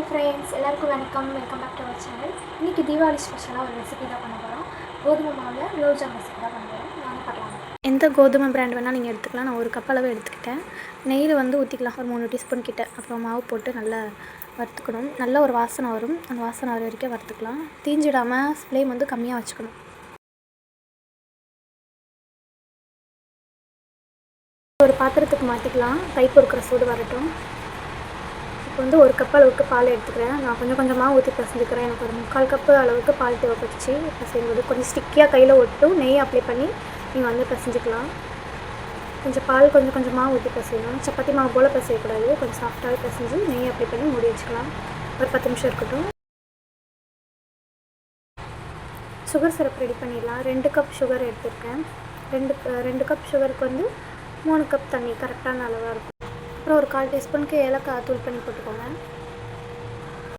Friends எல்லாருக்கும் welcome back to our channel. இன்றைக்கி தீபாவளி ஸ்பெஷலாக ஒரு ரெசிபி தான் பண்ண போகிறோம். கோதுமை மாவில் குலோப்ஜாம் ரெசிபி தான் பண்ண போகிறோம். வாங்க பார்க்கலாம். எந்த கோதுமை பிராண்ட் வேணால் நீங்கள் எடுத்துக்கலாம். நான் ஒரு கப் அளவு எடுத்துக்கிட்டேன். நெய்யில் வந்து ஊற்றிக்கலாம் ஒரு 3 டீஸ்பூன் கிட்ட. அப்புறம் மாவு போட்டு நல்லா வறுத்துக்கணும். நல்ல ஒரு வாசனை வரும். அந்த வாசனை வர வரைக்கும் வறுத்துக்கலாம். தீஞ்சிடாமல் ஃப்ளேம் வந்து கம்மியாக வச்சுக்கணும். ஒரு பாத்திரத்துக்கு மாற்றிக்கலாம். கை பொறுக்கிற சூடு வரட்டும். இப்போ வந்து ஒரு கப் அளவுக்கு பால் எடுத்துக்கிறேன். நான் கொஞ்சம் கொஞ்சமாக ஊற்றி பசஞ்சுக்கிறேன். எனக்கு ஒரு 3/4 கப்பு அளவுக்கு பால் தேவைப்பட்டுச்சு. பசையும்போது கொஞ்சம் ஸ்டிக்கியாக கையில் ஒட்டும் நெய் அப்ளை பண்ணி நீங்கள் வந்து பசஞ்சிக்கலாம். கொஞ்சம் பால் கொஞ்சம் கொஞ்சமாக ஊற்றி பசையணும். சப்பாத்தி மாவு போல் பசையக்கூடாது. கொஞ்சம் சாஃப்டாகவே பசைஞ்சு நெய் அப்ளை பண்ணி மூடி வச்சுக்கலாம். ஒரு 10 நிமிஷம் இருக்கட்டும். சுகர் சிரப் ரெடி பண்ணிடலாம். 2 கப் சுகர் எடுத்துருக்கேன். 2 கப் சுகருக்கு வந்து 3 கப் தண்ணி கரெக்டான அளவாக இருக்கும். அப்புறம் ஒரு 1/4 டீஸ்பூனுக்கு ஏலக்காய் தூள் பண்ணி போட்டுக்கோங்க.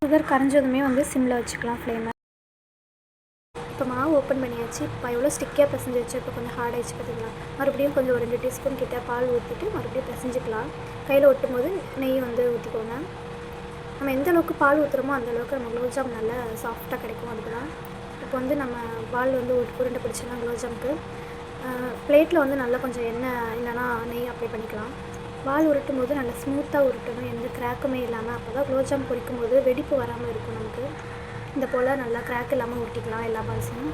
சுகர் கரைஞ்சதுமே வந்து சிம்மில் வச்சுக்கலாம் ஃப்ளேமை. இப்போ மாவு ஓப்பன் பண்ணியாச்சு. இப்போ எவ்வளோ ஸ்டிக்கியாக பிசைஞ்சு வச்சு இப்போ கொஞ்சம் ஹார்ட் ஆகிடுச்சு பார்த்துக்கலாம். மறுபடியும் கொஞ்சம் ஒரு 2 டீஸ்பூன் கிட்ட பால் ஊற்றிட்டு மறுபடியும் பிசைஞ்சிக்கலாம். கையில் ஒட்டும் போது நெய் வந்து ஊற்றிக்கோங்க. நம்ம எந்த அளவுக்கு பால் ஊற்றுறோமோ அந்தளவுக்கு நம்ம குலோப்ஜாம் நல்லா சாஃப்டாக கிடைக்கும். அதுக்கு தான் இப்போ வந்து நம்ம பால் வந்து உருண்டை பிடிச்சோன்னா குலோப்ஜாமுக்கு பிளேட்டில் வந்து நல்லா கொஞ்சம் எண்ணெய் இல்லைனா நெய் அப்ளை பண்ணிக்கலாம். பால் உருட்டும் போது நல்லா ஸ்மூத்தாக உருட்டணும். எந்த கிராக்குமே இல்லாமல். அப்போ தான் குலோப்ஜாம் பொரிக்கும் போது வெடிப்பு வராமல் இருக்கும். நமக்கு இந்த போல் நல்லா கிராக் இல்லாமல் உருட்டிக்கலாம் எல்லா பால்ஸும்.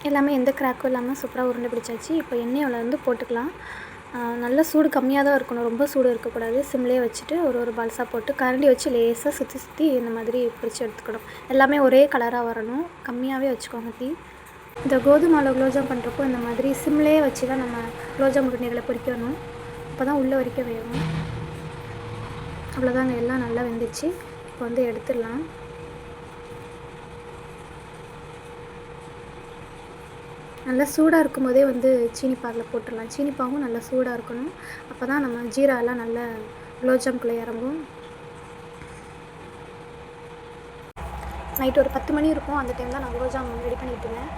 எல்லாமே எந்த கிராக்கும் இல்லாமல் சூப்பராக உருண்டை பிடிச்சாச்சு. இப்போ எண்ணெயில் வந்து போட்டுக்கலாம். நல்ல சூடு கம்மியாக தான் இருக்கணும். ரொம்ப சூடு இருக்கக்கூடாது. சிம்லேயே வச்சுட்டு ஒரு பால்ஸாக போட்டு கரண்டி வச்சு லேசாக சுற்றி இந்த மாதிரி பிடிச்சி எடுத்துக்கணும். எல்லாமே ஒரே கலராக வரணும். கம்மியாகவே வச்சுக்கோங்க தீ. இந்த கோதுமாவில் குலோப்ஜாம் பண்ணுறப்போ இந்த மாதிரி சிம்லேயே வச்சு தான் நம்ம குலோப்ஜாம் உருண்டைகளை பொரிக்கணும். அப்போ தான் உள்ளே வரைக்கும் வேகும். அவ்வளோதாங்க, எல்லாம் நல்லா வெந்துச்சு. இப்போ வந்து எடுத்துடலாம். நல்லா சூடாக இருக்கும் போதே வந்து சீனி பாகில் போட்டுடலாம். சீனி பாகும் நல்லா சூடாக இருக்கணும். அப்போ தான் நம்ம ஜீராலாம் நல்லா குலோப்ஜாம்குள்ளே இறங்கும். நைட்டு ஒரு 10 மணி இருக்கும். அந்த டைம் தான் நான் குலோப்ஜாம் ரெடி பண்ணிட்டு இருந்தேன்.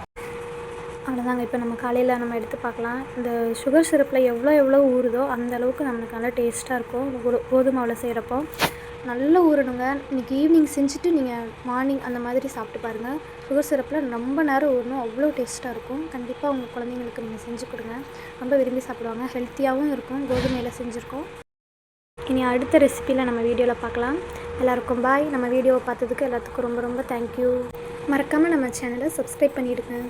அவ்வளோதாங்க. இப்போ நம்ம காலையில் நம்ம எடுத்து பார்க்கலாம். இந்த சுகர் சிரப்பில் எவ்வளோ ஊறுதோ அந்த அளவுக்கு நம்மளுக்கு நல்லா டேஸ்ட்டாக இருக்கும். கோதுமாவில் செய்கிறப்போ நல்லா ஊறணுங்க. இன்றைக்கி ஈவினிங் செஞ்சுட்டு நீங்கள் மார்னிங் அந்த மாதிரி சாப்பிட்டு பாருங்கள். சுகர் சிரப்பில் ரொம்ப நேரம் ஊறணும். அவ்வளோ டேஸ்ட்டாக இருக்கும். கண்டிப்பாக உங்கள் குழந்தைங்களுக்கு நீங்கள் செஞ்சு கொடுங்க. ரொம்ப விரும்பி சாப்பிடுவாங்க. ஹெல்த்தியாகவும் இருக்கும். கோதுமையில் செஞ்சுருக்கோம். இனி அடுத்த ரெசிப்பியில் நம்ம வீடியோவில் பார்க்கலாம். எல்லாருக்கும் பாய். நம்ம வீடியோவை பார்த்ததுக்கு எல்லாத்துக்கும் ரொம்ப ரொம்ப தேங்க்யூ. மறக்காமல் நம்ம சேனலை சப்ஸ்கிரைப் பண்ணிவிடுங்க.